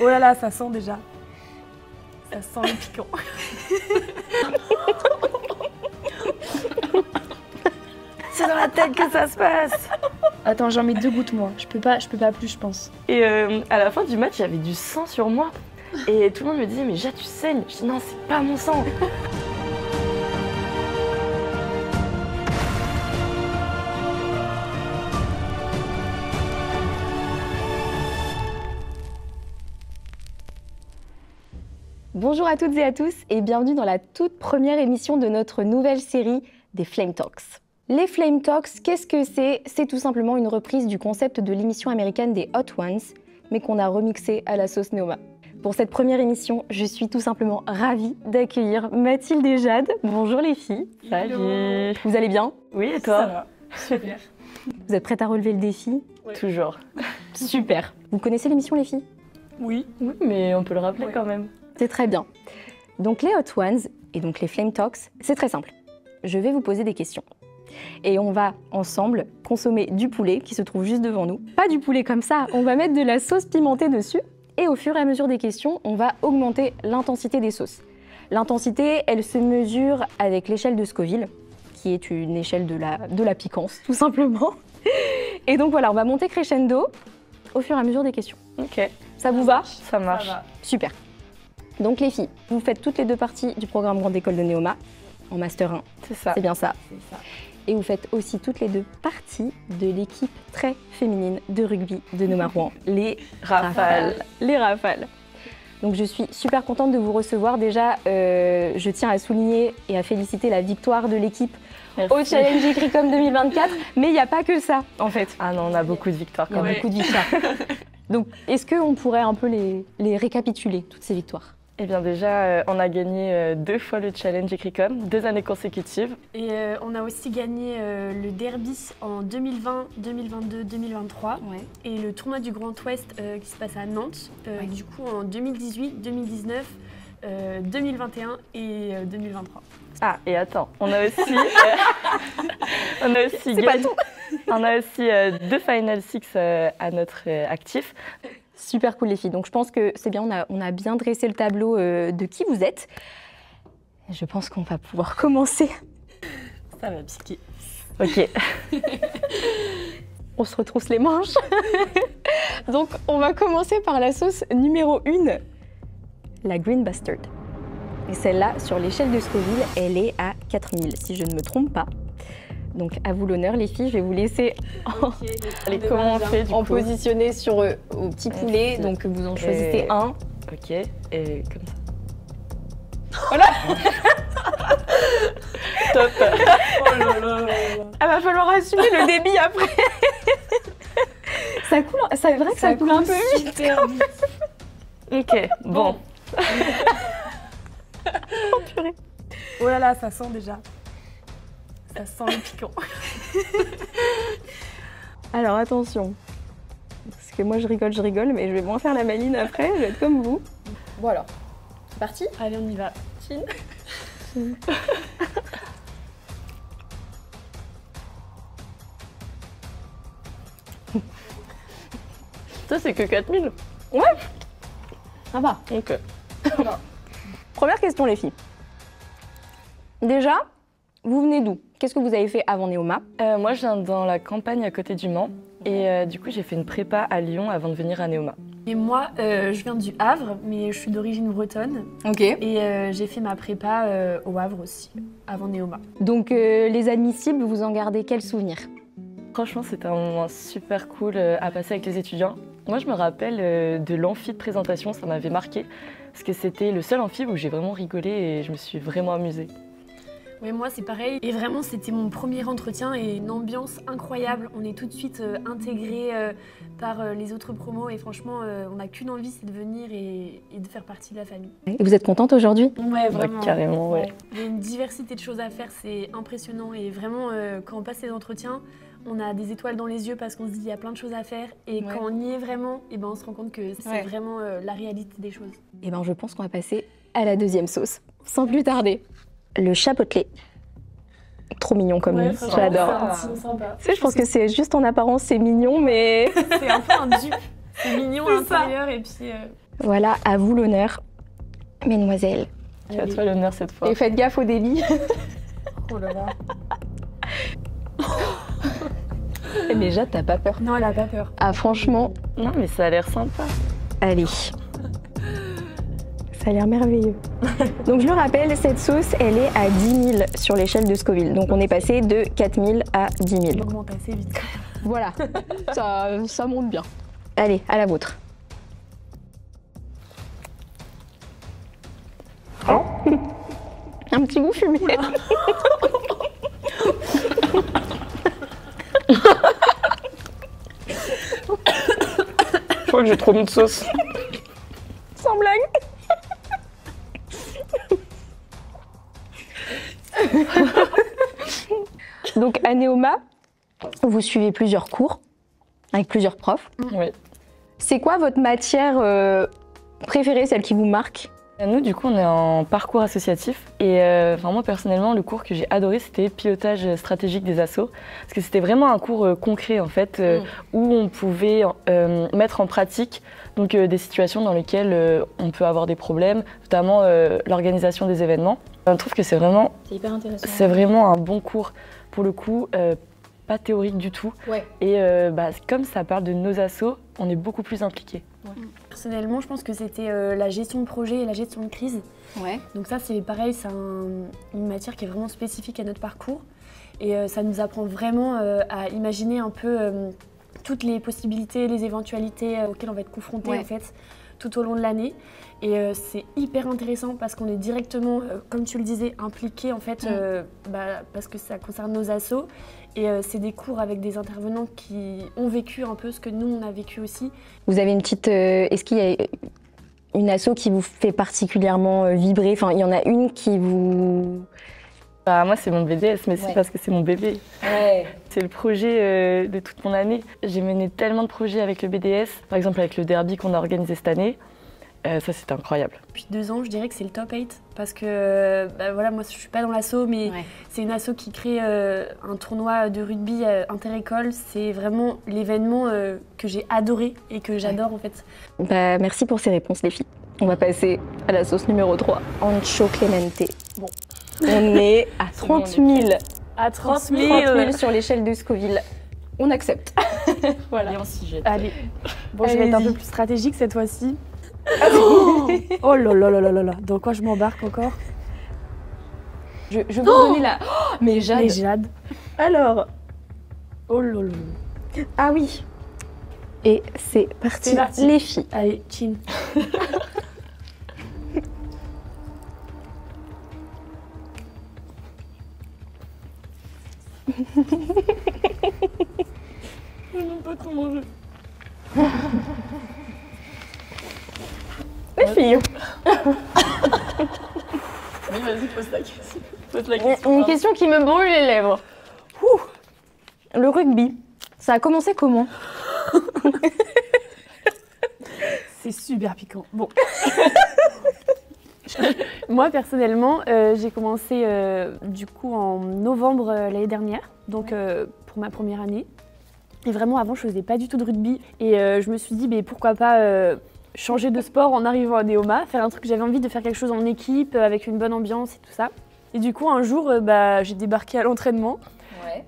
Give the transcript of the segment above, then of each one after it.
Oh là là, ça sent déjà. Ça sent le piquant. C'est dans la tête que ça se passe. Attends, j'en mets 2 gouttes moi. Je peux pas plus, je pense. Et à la fin du match, il y avait du sang sur moi. Et tout le monde me disait, mais Jade, tu saignes. Je dis, non, c'est pas mon sang. Bonjour à toutes et à tous et bienvenue dans la toute première émission de notre nouvelle série des Flame Talks. Les Flame Talks, qu'est-ce que c'est? C'est tout simplement une reprise du concept de l'émission américaine des Hot Ones, mais qu'on a remixé à la sauce Neoma. Pour cette première émission, je suis tout simplement ravie d'accueillir Mathilde et Jade. Bonjour les filles. Salut. Vous allez bien? Oui, et toi? Ça va, super. Vous êtes prêtes à relever le défi? Ouais. Toujours. Super. Vous connaissez l'émission les filles? Oui. Oui, mais on peut le rappeler quand même. C'est très bien. Donc les Hot Ones et donc les Flame Talks, c'est très simple. Je vais vous poser des questions. Et on va ensemble consommer du poulet qui se trouve juste devant nous. Pas du poulet comme ça, on va mettre de la sauce pimentée dessus. Et au fur et à mesure des questions, on va augmenter l'intensité des sauces. L'intensité, elle se mesure avec l'échelle de Scoville, qui est une échelle de la piquance, tout simplement. Et donc voilà, on va monter crescendo au fur et à mesure des questions. Ok, Ça vous va? ça marche. Ça va. Super. Donc les filles, vous faites toutes les 2 parties du programme Grande École de Neoma, en Master 1, C'est ça. c'est bien ça. C'est ça. Et vous faites aussi toutes les 2 parties de l'équipe très féminine de rugby de Neoma Rouen, les Rafale. Les Rafales. Donc je suis super contente de vous recevoir. Déjà, je tiens à souligner et à féliciter la victoire de l'équipe Merci. au Challenge Écricom 2024. Mais il n'y a pas que ça, en fait. Ah non, on a beaucoup de victoires Il y a quand même. beaucoup de victoires. Donc, est-ce qu'on pourrait un peu les récapituler, toutes ces victoires? Eh bien déjà, on a gagné 2 fois le challenge Écricom, 2 années consécutives. Et on a aussi gagné le derby en 2020, 2022, 2023. Ouais. Et le tournoi du Grand Ouest qui se passe à Nantes, du coup en 2018, 2019, 2021 et 2023. Ah, et attends, on a aussi, C'est pas gagné, tout. on a aussi 2 Final Six à notre actif. Super cool les filles. Donc je pense que c'est bien, on a bien dressé le tableau de qui vous êtes. Et je pense qu'on va pouvoir commencer. Ça va piquer. Ok. On se retrousse les manches. Donc on va commencer par la sauce numéro 1, la Green Bastard. Et celle-là, sur l'échelle de Scoville, elle est à 4000, si je ne me trompe pas. Donc à vous l'honneur les filles, je vais vous laisser Allez, comment on fait du en coup? positionner sur au petit poulet. Merci. Donc vous en choisissez Et- un. Ok, et comme ça. Voilà. Top. Oh là là. Ah, va falloir assumer le débit après. Ça coule, c'est vrai que ça coule un peu vite. super vite. Ok, bon. Oh, purée. Oh là là, ça sent déjà. Ça sent le piquant. Alors attention, parce que moi je rigole, mais je vais moins faire la maline après, je vais être comme vous. Bon alors, c'est parti. Allez, on y va. Chin. Ça, c'est que 4000. Ça va. Ok. Première question les filles. Déjà, vous venez d'où? Qu'est-ce que vous avez fait avant Neoma? Moi, je viens dans la campagne à côté du Mans. Et du coup, j'ai fait une prépa à Lyon avant de venir à Neoma. Et moi, je viens du Havre, mais je suis d'origine bretonne. Ok. Et j'ai fait ma prépa au Havre aussi, avant Neoma. Donc les admissibles, vous en gardez quel souvenir? Franchement, c'était un moment super cool à passer avec les étudiants. Moi, je me rappelle de l'amphi de présentation, ça m'avait marqué. Parce que c'était le seul amphi où j'ai vraiment rigolé et je me suis vraiment amusée. Ouais, moi c'est pareil. Et vraiment, c'était mon premier entretien et une ambiance incroyable. On est tout de suite intégrés par les autres promos et franchement, on n'a qu'une envie, c'est de venir et de faire partie de la famille. Et vous êtes contente aujourd'hui? Ouais, vraiment. Carrément, ouais. Il y a une diversité de choses à faire, c'est impressionnant. Et vraiment, quand on passe les entretiens, on a des étoiles dans les yeux parce qu'on se dit il y a plein de choses à faire. Et quand on y est vraiment, et ben, on se rend compte que c'est vraiment la réalité des choses. Et ben je pense qu'on va passer à la deuxième sauce, sans plus tarder. Le chapotelé. Trop mignon comme nom, j'adore. C'est sympa. Tu sais, je pense que c'est juste en apparence, c'est mignon, mais C'est un peu un dupe. C'est mignon à C'est ça. l'intérieur et puis... Voilà, à vous l'honneur, mesdemoiselles. Tu as toi l'honneur cette fois. Et faites gaffe au débit. Oh là là. Mais Jade, t'as pas peur? Non, elle a pas peur. Ah franchement, Non, mais ça a l'air sympa. allez. Ça a l'air merveilleux. Donc je le rappelle, cette sauce, elle est à 10 000 sur l'échelle de Scoville. Donc on est passé de 4 000 à 10 000. On augmente assez vite quand même. Voilà, ça monte bien. Allez, à la vôtre. Un petit goût fumé. Je crois que j'ai trop mis de sauce. Sans blague. Donc à Neoma, vous suivez plusieurs cours avec plusieurs profs. Oui. C'est quoi votre matière préférée, celle qui vous marque? Nous, du coup, on est en parcours associatif. Et enfin, moi, personnellement, le cours que j'ai adoré, c'était pilotage stratégique des assos. Parce que c'était vraiment un cours concret, en fait, où on pouvait mettre en pratique donc, des situations dans lesquelles on peut avoir des problèmes, notamment l'organisation des événements. Je trouve que c'est vraiment hyper intéressant. un bon cours, pour le coup, pas théorique du tout. Ouais. Et comme ça parle de nos assos, on est beaucoup plus impliqués. Personnellement, je pense que c'était la gestion de projet et la gestion de crise. Ouais. Donc ça, c'est pareil, c'est une matière qui est vraiment spécifique à notre parcours. Et ça nous apprend vraiment à imaginer un peu toutes les possibilités, les éventualités auxquelles on va être confronté en fait, tout au long de l'année. Et c'est hyper intéressant parce qu'on est directement, comme tu le disais, impliqué en fait, parce que ça concerne nos assos. Et c'est des cours avec des intervenants qui ont vécu un peu ce que nous, on a vécu aussi. Vous avez une petite... Est-ce qu'il y a une asso qui vous fait particulièrement vibrer? Enfin, il y en a une qui vous... Bah, moi, c'est mon BDS, mais c'est parce que c'est mon bébé. Ouais. C'est le projet de toute mon année. J'ai mené tellement de projets avec le BDS, par exemple avec le derby qu'on a organisé cette année. Ça, c'était incroyable. Depuis 2 ans, je dirais que c'est le top 8 parce que voilà, moi je suis pas dans l'asso, mais c'est une asso qui crée un tournoi de rugby inter-école. C'est vraiment l'événement que j'ai adoré et que j'adore en fait. Bah, merci pour ces réponses, les filles. On va passer à la sauce numéro 3, Ancho Clemente. Bon, on est à 30 000. À 30 000. 30 000 sur l'échelle de Scoville. On accepte. Voilà. Et on s'y jette. Allez, bon, je vais être un peu plus stratégique cette fois-ci. Oh là là là là là là, dans quoi je m'embarque encore? Je vais vous donner la... Oh, mais Jade. Mais Jade. Alors. Oh là là. Ah oui. Et c'est parti, les filles. Allez, chin. Je n'aime pas trop manger. Les filles. Mais vas-y, pose la question. Pose la question. Une question qui me brûle les lèvres. Ouh. Le rugby, ça a commencé comment? C'est super piquant. Bon. Moi, personnellement, j'ai commencé du coup en novembre l'année dernière, donc pour ma première année. Et vraiment, avant, je faisais pas du tout de rugby. Et je me suis dit, mais pourquoi pas changer de sport en arrivant à Neoma, faire un truc que j'avais envie de faire quelque chose en équipe, avec une bonne ambiance et tout ça. Et du coup, un jour, j'ai débarqué à l'entraînement.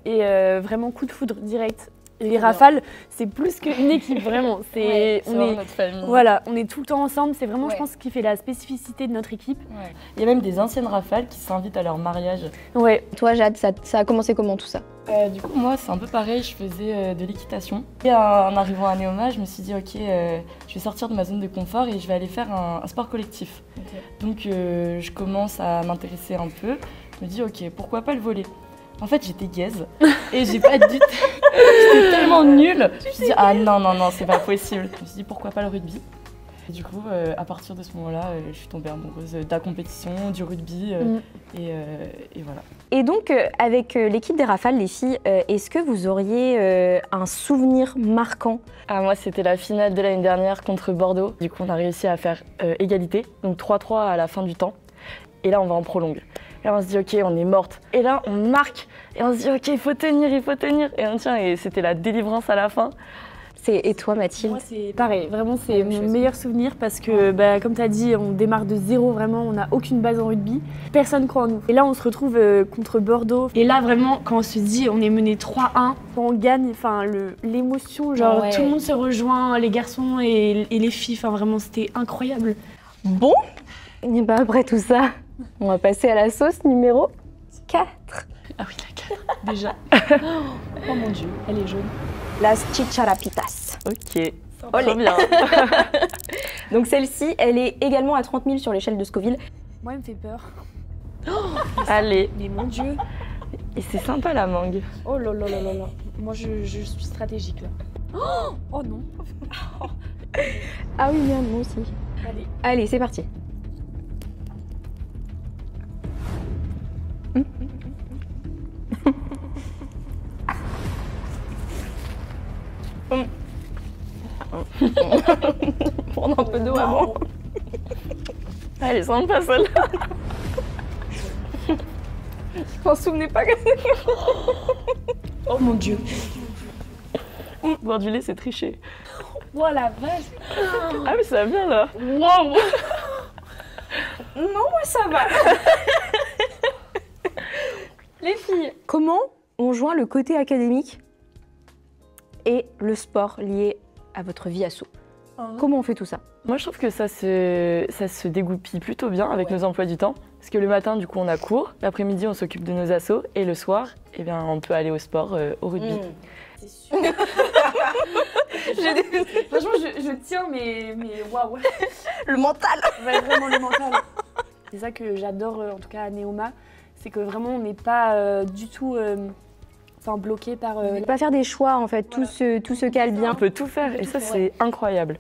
Et vraiment coup de foudre direct. Les rafales, c'est plus qu'une équipe, vraiment. C'est vraiment notre famille. Voilà, on est tout le temps ensemble. C'est vraiment, je pense, ce qui fait la spécificité de notre équipe. Ouais. Il y a même des anciennes rafales qui s'invitent à leur mariage. Ouais. Toi, Jade, ça a commencé comment tout ça? Du coup, moi, c'est un peu pareil. Je faisais de l'équitation. Et en arrivant à Neoma, je me suis dit, ok, je vais sortir de ma zone de confort et je vais aller faire un sport collectif. Donc, je commence à m'intéresser un peu. Je me dis, ok, pourquoi pas le volley? En fait, j'étais gaze et j'ai pas du tout. J'étais tellement nulle. Je me suis dit, ah non, c'est pas possible. Je me suis dit, pourquoi pas le rugby? Et du coup, à partir de ce moment-là, je suis tombée amoureuse de la compétition, du rugby et voilà. Et donc, avec l'équipe des Rafales, les filles, est-ce que vous auriez un souvenir marquant? Ah, moi, c'était la finale de l'année dernière contre Bordeaux. Du coup, on a réussi à faire égalité, donc 3-3 à la fin du temps. Et là, on va en prolongue. Et là, on se dit, ok, on est morte. Et là, on marque. Et on se dit, ok, il faut tenir. Et on tient. Et c'était la délivrance à la fin. Et toi, Mathilde? Moi, c'est pareil. Vraiment, c'est mon meilleur souvenir parce que, bah, comme tu as dit, on démarre de zéro. Vraiment, on n'a aucune base en rugby. Personne croit en nous. Et là, on se retrouve contre Bordeaux. Et là, vraiment, quand on se dit, on est mené 3-1, quand on gagne, enfin, l'émotion, genre, tout le monde se rejoint, les garçons et les filles. Enfin, vraiment, c'était incroyable. Bon, et bah après tout ça, on va passer à la sauce numéro 4. Ah oui, la 4, déjà. Oh mon Dieu, elle est jaune. Las chicharapitas. Ok, Olé. trop bien. Donc celle-ci, elle est également à 30 000 sur l'échelle de Scoville. Moi, elle me fait peur. Allez, Mais mon Dieu. et c'est sympa la mangue. Oh là là là là là. Moi, je suis stratégique là. Oh non. Ah oui, merde, moi aussi. Allez. Allez, c'est parti. Prendre un peu d'eau avant. Elle est sympa celle-là. Vous en souvenez pas comme ça? Oh mon Dieu. Boire du lait, c'est tricher. Oh la vache. Ah mais ça va bien là. Wow. Non, moi ça va. Les filles, comment on joint le côté académique et le sport lié à votre vie asso? Comment on fait tout ça? Moi je trouve que ça se dégoupille plutôt bien avec nos emplois du temps. Parce que le matin du coup on a cours, l'après-midi on s'occupe de nos assos et le soir eh bien, on peut aller au sport, au rugby. C'est sûr. Franchement, je tiens, mais waouh. Le mental. Ouais, vraiment le mental. C'est ça que j'adore, en tout cas à Neoma, c'est que vraiment on n'est pas du tout bloqué par. On peut pas faire des choix en fait, tout se cale bien. On peut tout faire et ça c'est incroyable.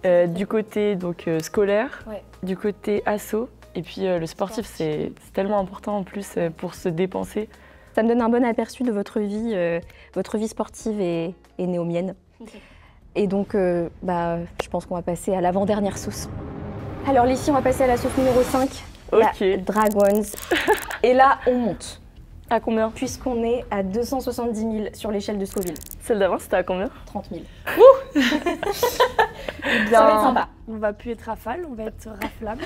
Ouais. Du côté donc, scolaire, Ouais. du côté asso et puis le sportif c'est tellement important en plus pour se dépenser. Ça me donne un bon aperçu de votre vie sportive et néomienne. Et donc, je pense qu'on va passer à l'avant-dernière sauce. Alors les filles, on va passer à la sauce numéro 5, Ok. la Dragons. Et là, on monte, À combien? puisqu'on est à 270 000 sur l'échelle de Scoville. Celle d'avant c'était à combien? 30 000. Eh bien, Ça va être sympa. On va plus être rafale, on va être raflable.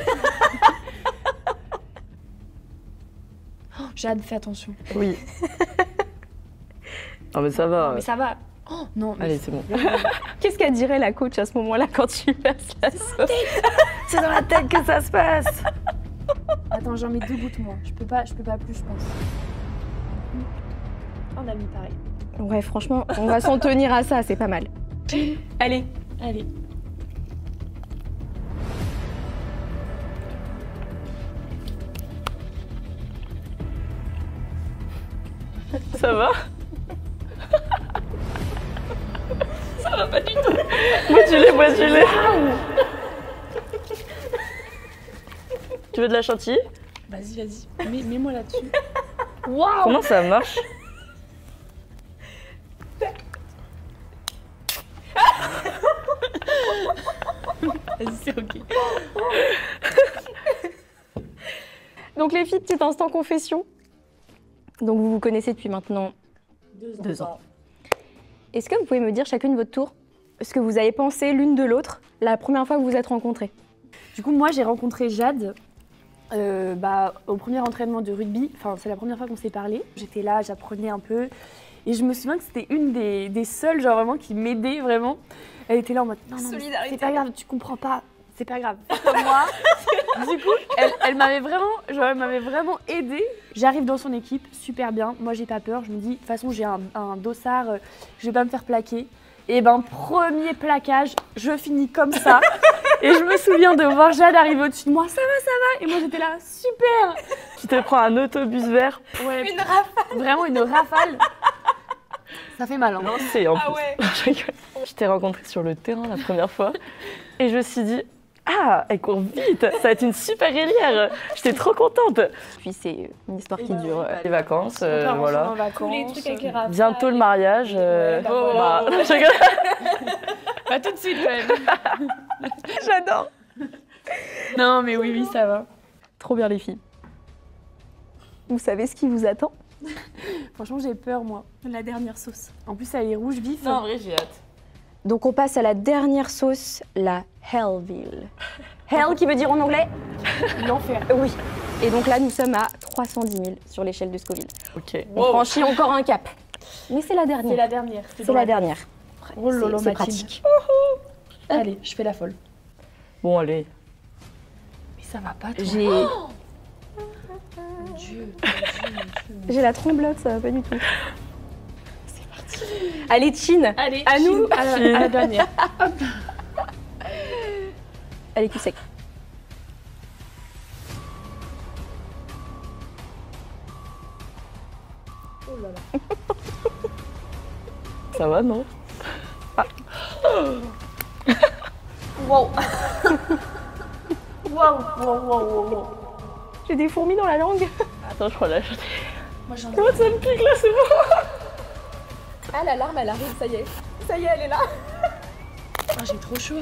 Oh, j'ai hâte, fais attention. Oui. Ah mais ça va. Non, mais ça va. Oh, non, mais Allez c'est bon. Qu'est-ce qu'elle dirait la coach à ce moment-là quand tu passes la sauce? C'est dans la tête que ça se passe. Attends, j'en mets 2 gouttes moi. Je peux pas plus, je pense. On a mis pareil. Ouais, franchement, on va s'en tenir à ça, c'est pas mal. Allez. Allez. Ça va? Ça va pas du tout. Bois du lait, bois du lait. Tu veux de la chantilly? Vas-y. Mets-moi là-dessus. Waouh. Comment ça marche? Vas-y, c'est ok. Donc les filles, petit instant confession. Donc vous vous connaissez depuis maintenant 2 ans. Est-ce que vous pouvez me dire chacune votre tour ce que vous avez pensé l'une de l'autre la première fois que vous vous êtes rencontrées? Du coup, moi, j'ai rencontré Jade au premier entraînement de rugby. Enfin, c'est la première fois qu'on s'est parlé. J'étais là, j'apprenais un peu. Et je me souviens que c'était une des seules, genre vraiment, qui m'aidait vraiment. Elle était là en mode non, Solidarité. c'est pas grave, tu comprends pas. C'est pas grave. Comme moi. Du coup, elle m'avait vraiment aidée. J'arrive dans son équipe, super bien. Moi, j'ai pas peur. Je me dis, de toute façon, j'ai un dossard, je vais pas me faire plaquer. Et premier plaquage, je finis comme ça. Et je me souviens de voir Jade arriver au-dessus de moi. Ça va. Et moi, j'étais là, super. Tu te prends un autobus vert. Ouais, une rafale. Vraiment une rafale. Ça fait mal, hein. Lancé en plus. ouais. Je rigole. Je t'ai rencontrée sur le terrain la première fois. Et je me suis dit, ah, elle court vite. Ça va être une super ailière. J'étais trop contente. Puis c'est une histoire qui dure. Les vacances, On part ensemble voilà. en vacances. Tous les trucs avec les rafales. Bientôt le mariage. voilà. Je rigole. Pas tout de suite, quand même. J'adore. Non, mais oui, ça va. Trop bien les filles. Vous savez ce qui vous attend? Franchement, j'ai peur, moi. La dernière sauce. En plus, elle est rouge vif. Non, en vrai, j'ai hâte. Donc on passe à la dernière sauce, la Hellville. Hell qui veut dire en anglais L'enfer. oui. Et donc là, nous sommes à 310 000 sur l'échelle de Scoville. Ok. On franchit encore un cap. Mais c'est la C'est dernière. la dernière. C'est la dernière. Oh lolo, C'est Mathilde. pratique. Allez, je fais la folle. Bon, allez. Mais ça va pas, toi. J'ai Mon Dieu. j'ai la tremblote, ça va pas du tout. C'est parti. Allez, Chin. Allez, À nous. à la dernière. Allez, cul sec. Oh là là. Ça va, non? Wow. Wow. J'ai des fourmis dans la langue. Attends, je crois là. Moi j'en ai. Comment ça me pique là, c'est bon? Ah, la larme, elle arrive, ça y est. Ça y est, elle est là. Ah, j'ai trop chaud.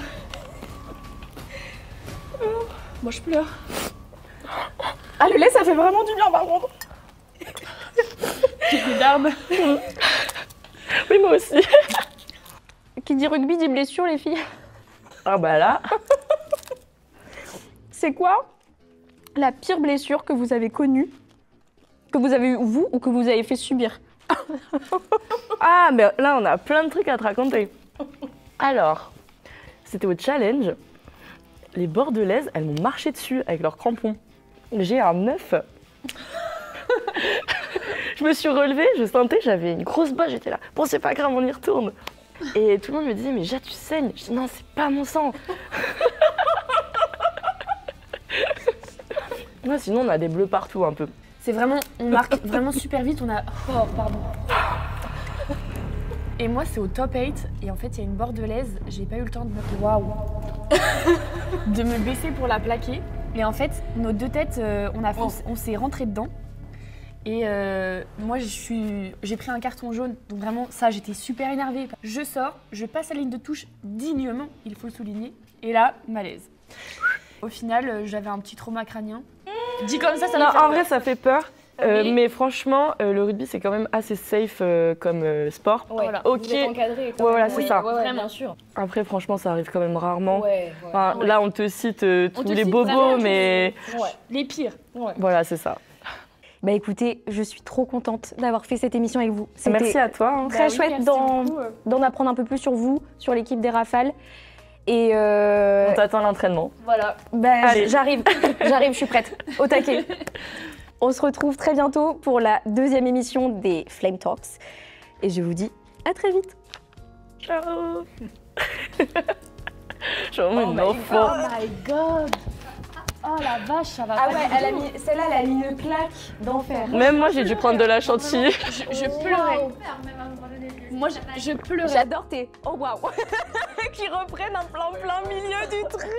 Moi je pleure. Ah, le lait, ça fait vraiment du bien, par contre. J'ai des larmes. Oui, moi aussi. Qui dit rugby dit blessure, les filles. Ah bah là. C'est quoi la pire blessure que vous avez connue, que vous avez eu vous ou que vous avez fait subir? Ah, mais là, on a plein de trucs à te raconter. Alors, c'était au challenge. Les Bordelaises, elles m'ont marché dessus avec leurs crampons. J'ai un œuf. Je me suis relevée, je sentais que j'avais une grosse bosse, j'étais là. Bon, c'est pas grave, on y retourne. Et tout le monde me disait, mais Jade, tu saignes. Je dis, non, c'est pas mon sang. Ouais, sinon, on a des bleus partout un peu. C'est vraiment, on marque vraiment super vite, on a... Oh, pardon. Et moi, c'est au top 8, et en fait, il y a une bordelaise, j'ai pas eu le temps de me... Waouh. De me baisser pour la plaquer. Et en fait, nos deux têtes, on s'est rentré dedans. Et moi, j'ai pris un carton jaune, donc vraiment, ça, j'étais super énervée. Je sors, je passe la ligne de touche dignement, il faut le souligner. Et là, malaise. Au final, j'avais un petit trauma crânien. Dit comme ça Non, me fait en peur. vrai, ça fait peur. Oui. Mais franchement, le rugby, c'est quand même assez safe comme sport. Ouais, Voilà. Ok. vous êtes encadré. quand Ouais, voilà, même. c'est Oui, ça. Ouais, Vraiment. bien sûr. Après, franchement, ça arrive quand même rarement. Ouais, Enfin, Ouais. là, on te cite tous te les cite bobos, vraiment mais ouais. Les pires. Ouais. voilà, c'est ça. Bah écoutez, je suis trop contente d'avoir fait cette émission avec vous. Merci C'était à toi. Hein. très Bah oui, chouette merci d'en beaucoup. apprendre un peu plus sur vous, sur l'équipe des Rafales. Et On t'attend à l'entraînement. Voilà. bah, Allez. j'arrive, je suis prête, au taquet. On se retrouve très bientôt pour la deuxième émission des Flame Talks. Et je vous dis à très vite. Ciao. Je suis vraiment une enfant. Oh my god. Oh la vache, ça va pas du tout. celle-là, elle a mis une claque d'enfer. Même moi, j'ai dû prendre de la chantilly. Je pleurais. Moi, je pleurais. J'adore tes oh waouh qui reprennent un plein milieu du truc.